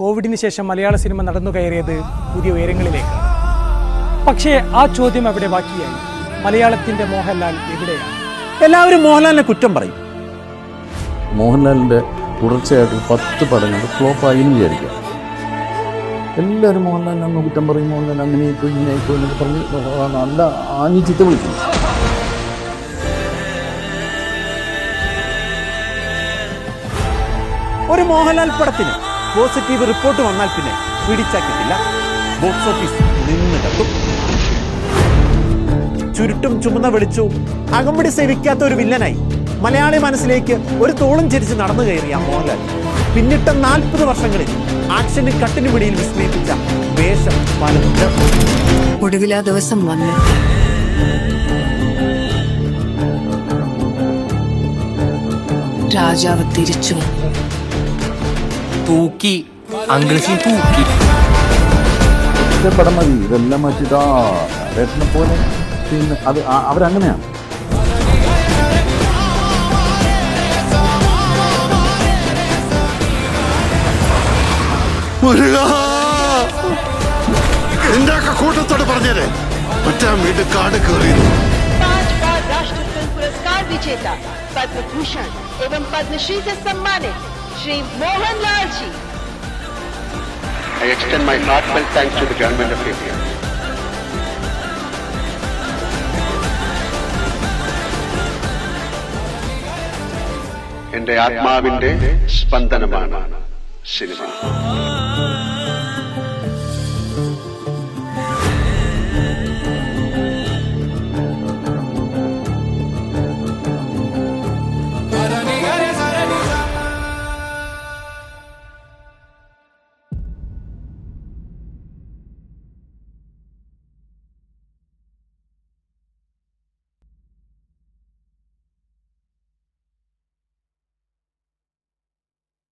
കോവിഡിന് ശേഷം മലയാള സിനിമ നടന്നു കയറിയത് പുതിയ ഉയരങ്ങളിലേക്ക്. പക്ഷേ ആ ചോദ്യം അവിടെ ബാക്കിയായി. മലയാളത്തിന്റെ മോഹൻലാൽ എവിടെയാണ്? എല്ലാവരും മോഹൻലാലിനെ കുറ്റം പറയും. മോഹൻലാലിൻ്റെ തുടർച്ചയായിട്ട് 10 പടങ്ങൾ ഫ്ലോപ്പായി എന്ന് വിചാരിക്കുക. എല്ലാവരും മോഹൻലാലിനെ അന്ന് കുറ്റം പറയും. മോഹൻലാൽ അങ്ങനെ ഇപ്പോൾ ഇങ്ങനെ ഇപ്പോൾ എന്നൊക്കെ പറഞ്ഞ് നല്ല ആഞ്ഞി ചിത്ത വിളിക്കും. ഒരു മോഹൻലാൽ പടത്തിന് പോസിറ്റീവ് റിപ്പോർട്ട് വന്നാൽ പിന്നെ പിടിച്ചാക്കിട്ടില്ല. ബോക്സ് ഓഫീസ് നിന്ന് കത്തും. ചുരുട്ടും ചുമന്ന വെളിച്ചവും അകമ്പടി സേവിക്കാത്ത ഒരു വില്ലനായി മലയാളി മനസ്സിലേക്ക് ഒരു തോളും ചരിച്ച് നടന്നു കയറിയ മോഹൻലാൽ പിന്നിട്ട 40 വർഷങ്ങളിൽ ആക്ഷന് കട്ടിനു പിടിയിൽ വിസ്മയിപ്പിച്ച വേഷം പലതുണ്ട്. ഒടുവിൽ ആ ദിവസം വന്നു. രാജാവ് തിരിച്ചു തൂക്കി അങ്കിൾസി തൂക്കി. പടം മതി, ഇതെല്ലാം മാറ്റിയിട്ട് രത്നെ പോലെ. പിന്നെ അത് അവരങ്ങനെയാണ്. എന്റെ കൂട്ടത്തോട് പറഞ്ഞേരെ ഒറ്റ വീട് കാട് കയറിയിരുന്നു. 5 बार राष्ट्रीय फिल्म पुरस्कार विजेता, पद्म भूषण एवं पद्मश्री से सम्मानित Shri Mohanlal ji. I extend my heartfelt thanks to the government of India. എന്റെ ആത്മാവിന്റെ സ്പന്ദനമാണ് സിനിമ.